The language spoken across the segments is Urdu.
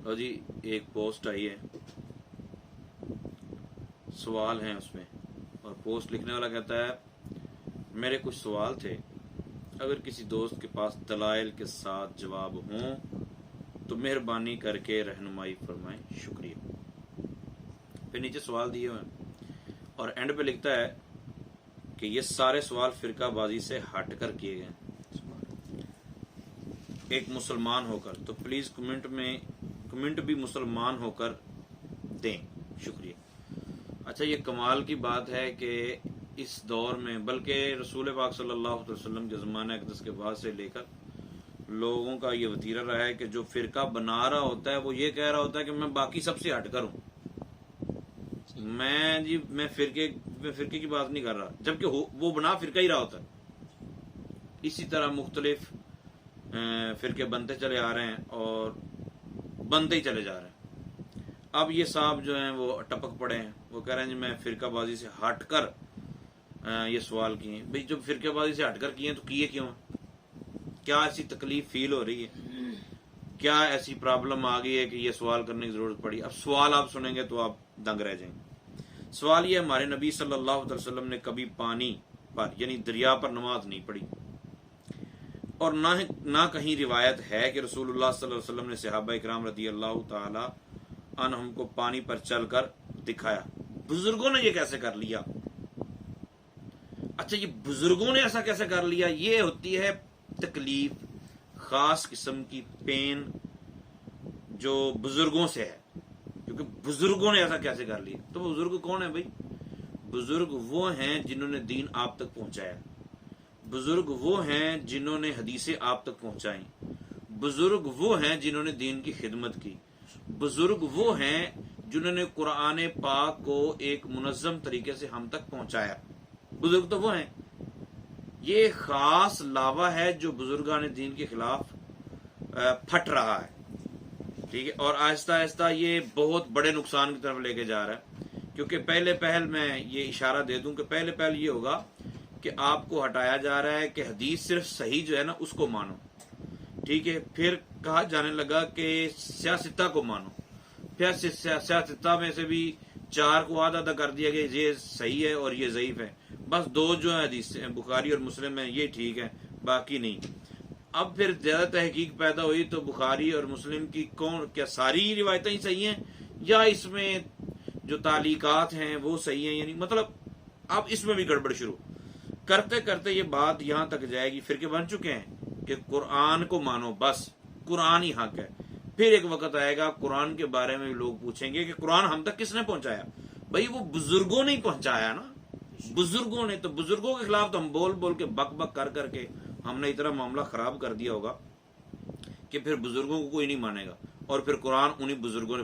اور جی ایک پوسٹ آئی ہے، سوال ہیں اس میں، اور پوسٹ لکھنے والا کہتا ہے میرے کچھ سوال تھے، اگر کسی دوست کے پاس دلائل کے ساتھ جواب ہوں تو مہربانی کر کے رہنمائی فرمائیں، شکریہ۔ پھر نیچے سوال دیے ہوئے اور اینڈ پہ لکھتا ہے کہ یہ سارے سوال فرقہ بازی سے ہٹ کر کیے گئے ایک مسلمان ہو کر، تو پلیز کمنٹ بھی مسلمان ہو کر دیں، شکریہ۔ اچھا، یہ کمال کی بات ہے کہ اس دور میں، بلکہ رسول پاک صلی اللہ علیہ وسلم کے زمانہ اقدس کے بعد سے لے کر لوگوں کا یہ وتیرہ رہا ہے کہ جو فرقہ بنا رہا ہوتا ہے وہ یہ کہہ رہا ہوتا ہے کہ میں باقی سب سے ہٹ کر ہوں، میں فرقے کی بات نہیں کر رہا، جبکہ وہ بنا فرقہ ہی رہا ہوتا ہے۔ اسی طرح مختلف فرقے بنتے چلے آ رہے ہیں اور بنتے ہی چلے جا رہے ہیں۔ اب یہ صاحب جو ہیں وہ ٹپک پڑے ہیں، وہ کہہ رہے ہیں جی میں فرقہ بازی سے ہٹ کر یہ سوال کیے ہیں۔ بھئی جب فرقہ بازی سے ہٹ کر کیے ہیں تو کیے کیوں ہیں؟ کیا ایسی تکلیف فیل ہو رہی ہے؟ کیا ایسی پرابلم آ گئی ہے کہ یہ سوال کرنے کی ضرورت پڑی؟ اب سوال آپ سنیں گے تو آپ دنگ رہ جائیں گے۔ سوال یہ، ہمارے نبی صلی اللہ علیہ وسلم نے کبھی پانی پر یعنی دریا پر نماز نہیں پڑھی، اور نہ کہیں روایت ہے کہ رسول اللہ صلی اللہ علیہ وسلم نے صحابہ اکرام رضی اللہ تعالی عنہم کو پانی پر چل کر دکھایا۔ بزرگوں نے یہ کیسے کر لیا؟ اچھا، یہ بزرگوں نے ایسا کیسے کر لیا؟ یہ ہوتی ہے تکلیف، خاص قسم کی پین جو بزرگوں سے ہے، کیونکہ بزرگوں نے ایسا کیسے کر لیا؟ تو بزرگ کون ہیں بھائی؟ بزرگ وہ ہیں جنہوں نے دین آپ تک پہنچایا، بزرگ وہ ہیں جنہوں نے حدیثیں آپ تک پہنچائیں، بزرگ وہ ہیں جنہوں نے دین کی خدمت کی، بزرگ وہ ہیں جنہوں نے قرآن پاک کو ایک منظم طریقے سے ہم تک پہنچایا۔ بزرگ تو وہ ہیں۔ یہ خاص لاوا ہے جو بزرگان دین کے خلاف پھٹ رہا ہے، ٹھیک ہے، اور آہستہ آہستہ یہ بہت بڑے نقصان کی طرف لے کے جا رہا ہے، کیونکہ پہل میں یہ اشارہ دے دوں کہ پہل یہ ہوگا کہ آپ کو ہٹایا جا رہا ہے کہ حدیث صرف صحیح جو ہے نا اس کو مانو، ٹھیک ہے، پھر کہا جانے لگا کہ سیاستہ کو مانو، پھر سیاستہ میں سے بھی 4 کو آدھا کر دیا کہ یہ صحیح ہے اور یہ ضعیف ہے، بس 2 جو ہیں حدیث بخاری اور مسلم میں یہ ٹھیک ہے، باقی نہیں۔ اب پھر زیادہ تحقیق پیدا ہوئی تو بخاری اور مسلم کی کیا ساری روایتیں ہی صحیح ہیں یا اس میں جو تعلیقات ہیں وہ صحیح ہیں؟ یعنی مطلب اب اس میں بھی گڑبڑ شروع کرتے کرتے یہ بات یہاں تک جائے گی، فرقے بن چکے ہیں کہ قرآن کو مانو، بس قرآن ہی حق ہے۔ پھر ایک وقت آئے گا قرآن کے بارے میں لوگ پوچھیں گے کہ قرآن ہم تک کس نے پہنچایا؟ بھائی وہ بزرگوں نے پہنچایا نا، بزرگوں نے، تو بزرگوں کے خلاف تو ہم بول کے بک کر کے ہم نے اتنا معاملہ خراب کر دیا ہوگا کہ پھر بزرگوں کو کوئی نہیں مانے گا، اور پھر قرآن انہی بزرگوں نے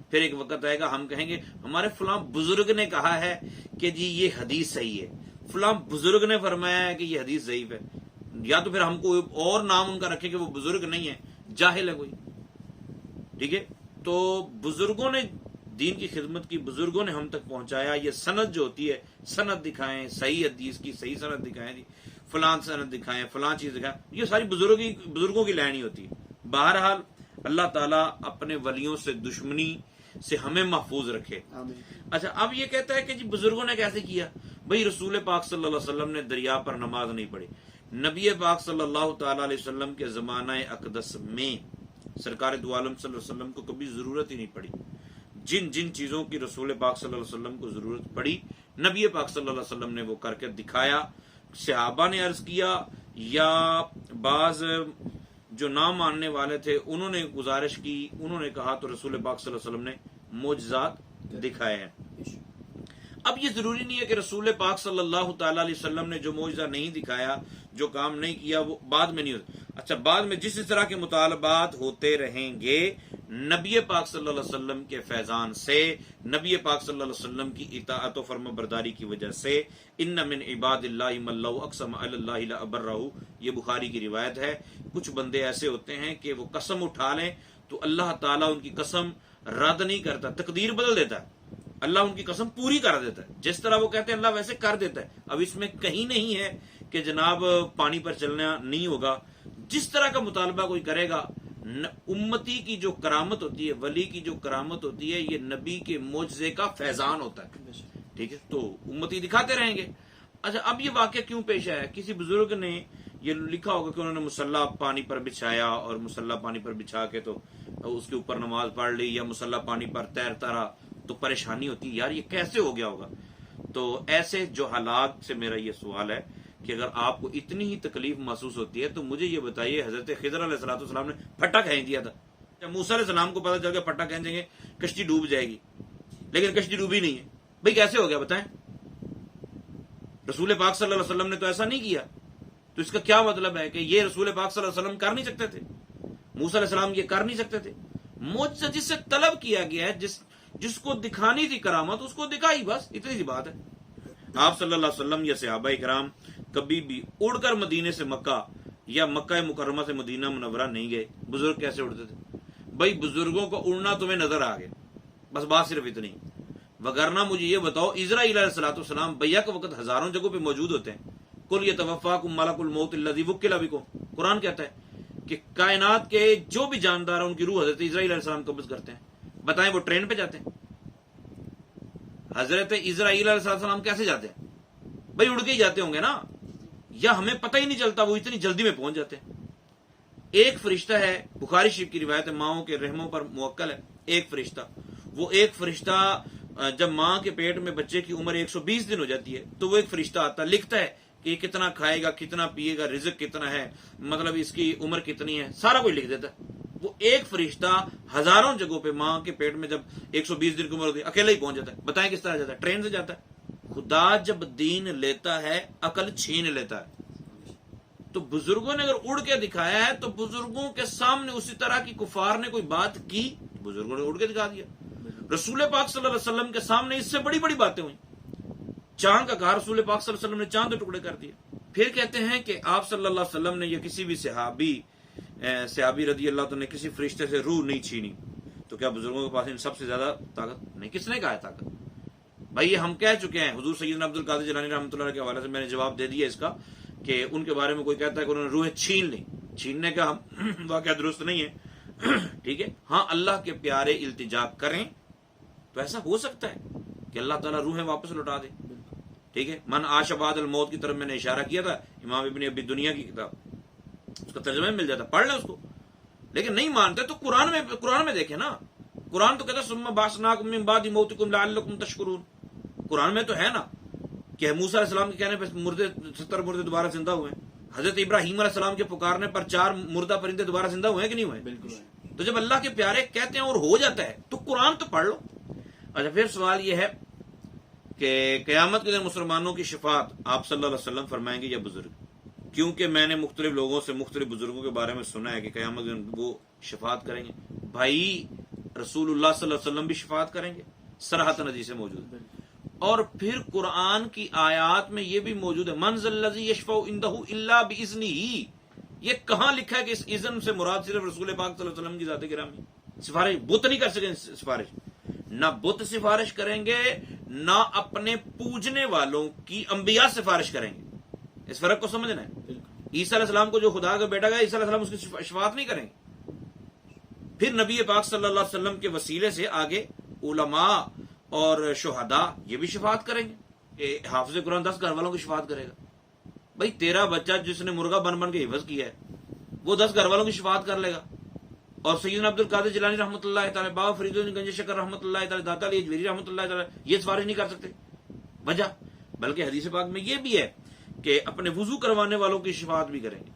پھر ایک وقت آئے گا ہم کہیں گے ہمارے فلاں بزرگ نے کہا ہے کہ جی یہ حدیث صحیح ہے، فلاں بزرگ نے فرمایا ہے کہ یہ حدیث ضعیف ہے، یا تو پھر ہم کو اور نام ان کا رکھے کہ وہ بزرگ نہیں ہے، جاہل ہے کوئی، ٹھیک ہے۔ تو بزرگوں نے دین کی خدمت کی، بزرگوں نے ہم تک پہنچایا۔ یہ سند جو ہوتی ہے، سند دکھائیں، صحیح حدیث کی صحیح سند دکھائیں، جی فلاں سند دکھائیں، فلاں چیز دکھائیں، یہ ساری بزرگوں کی لائن ہی ہوتی ہے۔ بہرحال اللہ تعالیٰ اپنے ولیوں سے دشمنی سے ہمیں محفوظ رکھے۔ اچھا، اب یہ کہتا ہے کہ جی بزرگوں نے کیسے کیا؟ بھئی رسول پاک صلی اللہ علیہ وسلم نے دریا پر نماز نہیں پڑھی، نبی پاک صلی اللہ تعالی علیہ وسلم کے زمانہ اقدس میں سرکار دو عالم صلی اللہ علیہ وسلم کو کبھی ضرورت ہی نہیں پڑی۔ جن چیزوں کی رسول پاک صلی اللہ علیہ وسلم کو ضرورت پڑی، نبی پاک صلی اللہ علیہ وسلم نے وہ کر کے دکھایا۔ صحابہ نے عرض کیا یا بعض جو نہ ماننے والے تھے انہوں نے گزارش کی، انہوں نے کہا تو رسول پاک صلی اللہ علیہ وسلم نے معجزات دکھائے ہیں۔ اب یہ ضروری نہیں ہے کہ رسول پاک صلی اللہ تعالی علیہ وسلم نے جو معجزہ نہیں دکھایا، جو کام نہیں کیا، وہ بعد میں نہیں ہوتا۔ اچھا، بعد میں جس طرح کے مطالبات ہوتے رہیں گے نبی پاک صلی اللہ علیہ وسلم کے فیضان سے، نبی پاک صلی اللہ علیہ وسلم کی اطاعت و فرما برداری کی وجہ سے، ان من عباد اللہ من لو اقسم علی اللہ لابرہ، یہ بخاری کی روایت ہے۔ کچھ بندے ایسے ہوتے ہیں کہ وہ قسم اٹھا لیں تو اللہ تعالیٰ ان کی قسم رد نہیں کرتا، تقدیر بدل دیتا ہے، اللہ ان کی قسم پوری کر دیتا ہے، جس طرح وہ کہتے ہیں اللہ ویسے کر دیتا ہے۔ اب اس میں کہیں نہیں ہے کہ جناب پانی پر چلنا نہیں ہوگا، جس طرح کا مطالبہ کوئی کرے گا امتی کی جو کرامت ہوتی ہے، ولی کی جو کرامت ہوتی ہے، یہ نبی کے معجزے کا فیضان ہوتا ہے، ٹھیک ہے، تو امتی دکھاتے رہیں گے۔ اچھا، اب یہ واقعہ کیوں پیش آیا؟ کسی بزرگ نے یہ لکھا ہوگا کہ انہوں نے مصلی پانی پر بچھایا اور مصلی پانی پر بچھا کے تو اس کے اوپر نماز پڑھ لی، یا مصلی پانی پر تیرتا رہا تو پریشانی ہوتی ہے، یار یہ کیسے ہو گیا ہوگا؟ تو ایسے جو حالات سے میرا یہ سوال ہے کہ اگر آپ کو اتنی ہی تکلیف محسوس ہوتی ہے تو مجھے یہ بتائیے، حضرت خضر علیہ الصلوۃ والسلام نے پھٹا کھینچ دیا تھا، جب موسیٰ علیہ السلام کو پتا چل گیا پھٹا کھینچیں گے کشتی ڈوب جائے گی، لیکن کشتی ڈوبی نہیں ہے، بھئی کیسے ہو گیا بتائیں؟ رسول پاک صلی اللہ علیہ وسلم نے تو ایسا نہیں کیا، تو اس کا کیا مطلب ہے کہ یہ رسول پاک صلی اللہ علیہ وسلم کر نہیں سکتے تھے، موسیٰ علیہ السلام یہ کر نہیں سکتے تھے؟ معجزہ جس سے طلب کیا گیا ہے، جس کو دکھانی تھی کرامت، اس کو دکھائی، بس اتنی سی بات ہے۔ آپ صلی اللہ علیہ وسلم یا صحابہ کرام کبھی بھی اڑ کر مدینے سے مکہ یا مکہ مکرمہ سے مدینہ منورہ نہیں گئے۔ بزرگ کیسے اڑتے تھے؟ بھائی بزرگوں کو اڑنا تمہیں نظر آ گیا، بس بات صرف اتنی، وگرنہ مجھے یہ بتاؤ، اسرائیل علیہ الصلوۃ والسلام بیک وقت ہزاروں جگہوں پہ موجود ہوتے ہیں۔ قل یتوفاکم ملک الموت الذی وکل بکم، قرآن کہتا ہے کہ کائنات کے جو بھی جاندار ہیں ان کی روح حضرت اسرائیل علیہ السلام قبض کرتے ہیں۔ بتائیں وہ ٹرین پہ جاتے ہیں؟ حضرت اسرائیل علیہ السلام کیسے جاتے ہیں؟ بھائی اڑ کے ہی جاتے ہوں گے نا، یا ہمیں پتہ ہی نہیں چلتا، وہ اتنی جلدی میں پہنچ جاتے ہیں۔ ایک فرشتہ ہے، بخاری شریف کی روایت ہے، ماؤں کے رحموں پر موکل ہے ایک فرشتہ، وہ ایک فرشتہ جب ماں کے پیٹ میں بچے کی عمر 120 دن ہو جاتی ہے تو وہ ایک فرشتہ آتا ہے، لکھتا ہے کہ یہ کتنا کھائے گا، کتنا پیے گا، رزق کتنا ہے، مطلب اس کی عمر کتنی ہے، سارا کوئی لکھ دیتا ہے۔ وہ ایک فرشتہ ہزاروں جگہوں پہ ماں کے پیٹ میں جب 120 دن کی عمر ہوتی ہے اکیلا ہی پہنچ جاتا ہے۔ بتائیں کس طرح جاتا ہے؟ ٹرین سے جاتا ہے۔ خدا جب دین لیتا ہے عقل چھین لیتا ہے۔ تو بزرگوں نے اگر اڑ کے دکھایا ہے تو بزرگوں کے سامنے اسی طرح کی کفار نے کوئی بات کی، بزرگوں نے اڑ کے دکھا دیا۔ رسول پاک صلی اللہ علیہ وسلم کے سامنے اس سے بڑی بڑی باتیں ہوئیں، چاند کا کہا رسول پاک صلی اللہ علیہ وسلم نے چاند کے ٹکڑے کر دیے۔ پھر کہتے ہیں کہ آپ صلی اللہ علیہ وسلم نے یا کسی بھی صحابی رضی اللہ عنہ نے کسی فرشتے سے روح نہیں چھینی، تو کیا بزرگوں کے پاس ان سب سے زیادہ طاقت نہیں؟ کس نے کہا ہے طاقت؟ بھائی یہ ہم کہہ چکے ہیں، حضور سیدنا عبد القادر جیلانی رحمۃ اللہ کے حوالے سے میں نے جواب دے دیا اس کا کہ ان کے بارے میں کوئی کہتا ہے کہ انہوں نے روحیں چھین لی، چھیننے کا واقعہ درست نہیں ہے، ٹھیک ہے۔ ہاں اللہ کے پیارے التجا کریں تو ایسا ہو سکتا ہے کہ اللہ تعالیٰ روحیں واپس لوٹا دے، ٹھیک ہے۔ من عاش بعد الموت کی طرف میں نے اشارہ کیا تھا، امام ابن ابی دنیا کی کتاب، اس کا ترجمہ مل جاتا، پڑھ لیں اس کو، لیکن نہیں مانتے تو قرآن میں دیکھیں نا، قرآن تو کہتا ہے ثم بعثناکم من بعد موتکم لعلکم تشکرون، قرآن میں تو ہے نا کہ موسیٰ علیہ السلام کے کہنے پہ 70 مردے دوبارہ زندہ ہوئے ہیں، حضرت ابراہیم علیہ السلام کے پکارنے پر 4 مردہ پرندے دوبارہ زندہ ہوئے ہیں کہ نہیں ہوئے؟ بالکل۔ تو جب اللہ کے پیارے کہتے ہیں اور ہو جاتا ہے تو قرآن تو پڑھ لو۔ اچھا، پھر سوال یہ ہے کہ قیامت کے دن مسلمانوں کی شفاعت آپ صلی اللہ علیہ وسلم فرمائیں گے یا بزرگ؟ کیونکہ میں نے مختلف لوگوں سے مختلف بزرگوں کے بارے میں سنا ہے کہ قیامت کے دن وہ شفاعت کریں گے۔ بھائی رسول اللہ صلی اللہ علیہ وسلم بھی شفاعت کریں گے، صراحتاً حدیث سے موجود ہے، اور پھر قرآن کی آیات میں یہ بھی موجود ہے من ذا الذی یشفع عندہ الا باذنہ۔ یہ کہاں لکھا ہے کہ اس اذن سے مراد صرف رسول پاک صلی اللہ علیہ وسلم کی ذات گرامی؟ سفارش بت نہیں کر سکیں، سفارش نہ بت سفارش کریں گے، نہ اپنے پوجنے والوں کی انبیاء سفارش کریں گے۔ اس فرق کو سمجھنا ہے۔ عیسیٰ علیہ السلام کو جو خدا کا بیٹا گیا، عیسیٰ علیہ السلام اس کی شفاعت نہیں کریں گے۔ پھر نبی پاک صلی اللہ علیہ وسلم کے وسیلے سے آگے علماء اور شہداء یہ بھی شفاعت کریں گے۔ حافظ قرآن 10 گھر والوں کی شفاعت کرے گا۔ بھائی تیرا بچہ جس نے مرغا بن کے حفظ کیا ہے وہ 10 گھر والوں کی شفاعت کر لے گا، اور سیدنا عبد القادر جیلانی رحمۃ اللہ تعالی، بابا فرید الدین گنج شکر رحمۃ اللہ تعالی، داتا علی اجویری رحمۃ اللہ تعالی یہ سفارش نہیں کر سکتے وجہ، بلکہ حدیث پاک میں یہ بھی ہے کہ اپنے وضو کروانے والوں کی شفاعت بھی کریں گے،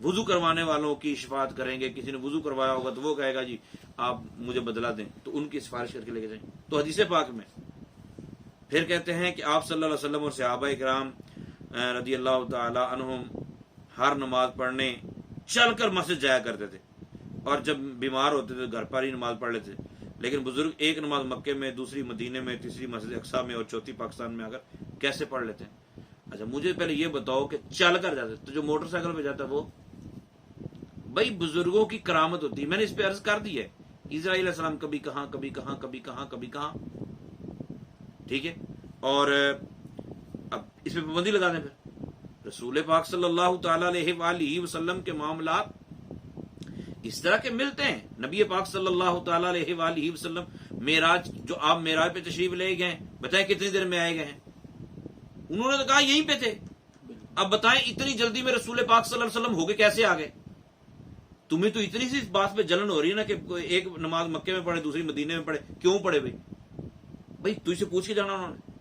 وضو کروانے والوں کی شفاعت کریں گے۔ کسی نے وضو کروایا ہوگا تو وہ کہے گا جی آپ مجھے بدلا دیں، تو ان کی سفارش کر کے لے کے جائیں۔ تو حدیث پاک میں پھر کہتے ہیں کہ آپ صلی اللہ علیہ وسلم اور صحابہ کرام رضی اللہ تعالی عنہم ہر نماز پڑھنے چل کر مسجد جایا کرتے تھے، اور جب بیمار ہوتے تھے گھر پر ہی نماز پڑھ لیتے تھے۔ لیکن بزرگ ایک نماز مکے میں، دوسری مدینے میں، تیسری مسجد اقصیٰ میں، اور چوتھی پاکستان میں آ کر کیسے پڑھ لیتے ہیں؟ اچھا مجھے پہلے یہ بتاؤ کہ چل کر جاتے تو جو موٹر سائیکل پہ جاتا وہ؟ بھائی بزرگوں کی کرامت ہوتی ہے، میں نے اس پہ عرض کر دی ہے، اسرائیل علیہ السلام کبھی کہاں کبھی کہاں کبھی کہاں کبھی کہاں، ٹھیک ہے۔ اور اب اس پہ پابندی لگا دیں پھر رسول پاک صلی اللہ تعالی علیہ وآلہ وسلم کے معاملات اس طرح کے ملتے ہیں. نبی پاک صلی اللہ تعالی علیہ وآلہ وسلم معراج، جو آپ معراج پہ تشریف لے گئے ہیں، بتائیں کتنی دیر میں آئے گئے ہیں؟ انہوں نے تو کہا یہیں پہ تھے. اب بتائیں اتنی جلدی میں رسول پاک صلی اللہ علیہ وسلم ہو کے کیسے آ گئے؟ تمہیں تو اتنی سی بات پہ جلن ہو رہی ہے نا کہ ایک نماز مکے میں پڑھے دوسری مدینے میں پڑھے. کیوں پڑھے بھائی تجھ سے پوچھ کے جانا انہوں نے.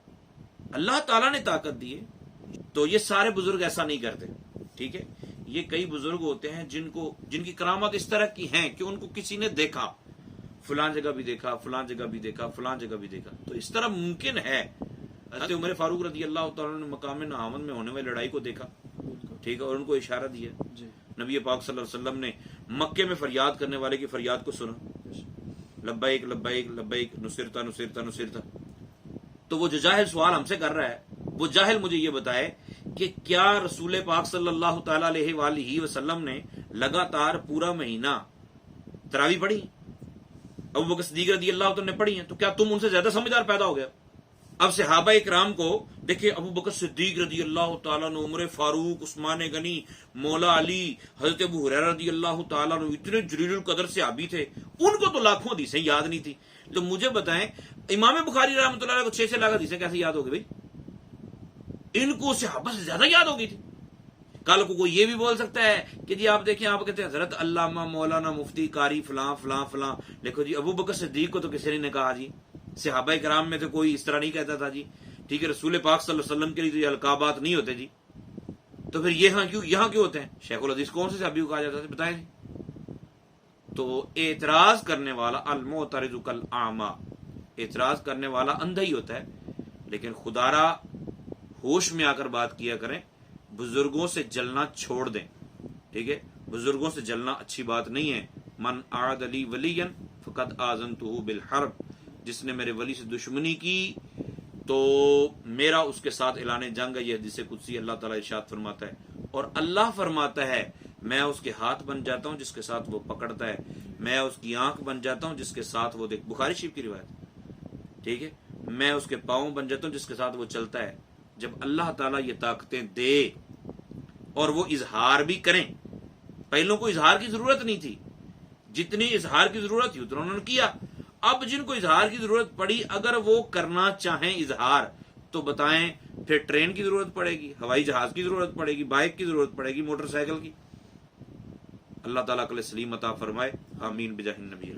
اللہ تعالیٰ نے طاقت دی ہے. تو یہ سارے بزرگ ایسا نہیں کرتے. ٹھیک ہے، یہ کئی بزرگ ہوتے ہیں جن کی کرامات اس طرح کی ہیں کہ ان کو کسی نے دیکھا، فلان جگہ بھی دیکھا، فلان جگہ بھی دیکھا، فلان جگہ بھی دیکھا. تو اس طرح ممکن ہے. حضرت عمر فاروق رضی اللہ تعالیٰ نے مقام نہاون میں ہونے والی لڑائی کو دیکھا، ٹھیک ہے، اور ان کو اشارہ دیا. نبی پاک صلی اللہ علیہ وسلم نے مکے میں فریاد کرنے والے کی فریاد کو سنا، لبیک لبیک لبیک نصرتا نصرتا نصرتا. تو وہ جو جاہل سوال ہم سے کر رہا ہے، وہ جاہل مجھے یہ بتائے کہ کیا رسول پاک صلی اللہ تعالی علیہ وآلہ وسلم نے لگاتار پورا مہینہ تراویح پڑھی؟ ابو بکر صدیق رضی اللہ عنہ نے پڑھی ہیں. تو کیا تم ان سے زیادہ سمجھدار پیدا ہو گیا؟ اب صحابہ اکرام کو دیکھیں، ابو بکر صدیق رضی اللہ تعالیٰ عنہ، عمر فاروق، عثمان غنی، مولا علی، حضرت ابو ہریرہ رضی اللہ تعالیٰ عنہ، اتنے جلیل القدر صحابی تھے. ان کو تو لاکھوں حدیثیں یاد نہیں تھی. تو مجھے بتائیں امام بخاری رحمۃ اللہ علیہ کو 6 لاکھ حدیثیں کیسے یاد ہو گئی بھائی؟ ان کو صحابہ سے زیادہ یاد ہو گئی تھی. کل کو کوئی یہ بھی بول سکتا ہے کہ جی آپ دیکھیں، آپ کہتے ہیں حضرت علامہ مولانا مفتی قاری فلاں فلاں فلاں. دیکھو جی ابو بکر صدیق کو تو کسی نے کہا جی، صحابہ کرام میں تو کوئی اس طرح نہیں کہتا تھا جی. ٹھیک ہے، رسول پاک صلی اللہ علیہ وسلم کے لیے تو یہ القابات نہیں ہوتے جی. تو پھر یہاں کیوں ہوتے ہیں؟ شیخ الحدیث کون سے صحابی کو کہا جاتا ہے بتائیں جی. تو اعتراض کرنے والا المعترض کالاعمی، اعتراض کرنے والا اندھا ہی ہوتا ہے. لیکن خدارا ہوش میں آ کر بات کیا کریں، بزرگوں سے جلنا چھوڑ دیں. ٹھیک ہے، بزرگوں سے جلنا اچھی بات نہیں ہے. من اعاد لی ولیا فقد آذنتہ بالحرب، جس نے میرے ولی سے دشمنی کی تو میرا اس کے ساتھ اعلان جنگ ہے. یہ حدیث قدسی اللہ تعالیٰ ارشاد فرماتا ہے. اور اللہ فرماتا ہے میں اس کے ہاتھ بن جاتا ہوں جس کے ساتھ وہ پکڑتا ہے، میں اس کی آنکھ بن جاتا ہوں جس کے ساتھ وہ دیکھ. بخاری شریف کی روایت. ٹھیک ہے، میں اس کے پاؤں بن جاتا ہوں جس کے ساتھ وہ چلتا ہے. جب اللہ تعالیٰ یہ طاقتیں دے اور وہ اظہار بھی کریں، پہلوں کو اظہار کی ضرورت نہیں تھی، جتنی اظہار کی ضرورت تھی اتنا انہوں نے کیا. اب جن کو اظہار کی ضرورت پڑی، اگر وہ کرنا چاہیں اظہار، تو بتائیں پھر ٹرین کی ضرورت پڑے گی، ہوائی جہاز کی ضرورت پڑے گی، بائک کی ضرورت پڑے گی، موٹر سائیکل کی. اللہ تعالیٰ عقل سلیم عطا فرمائے. آمین بجاہ النبی.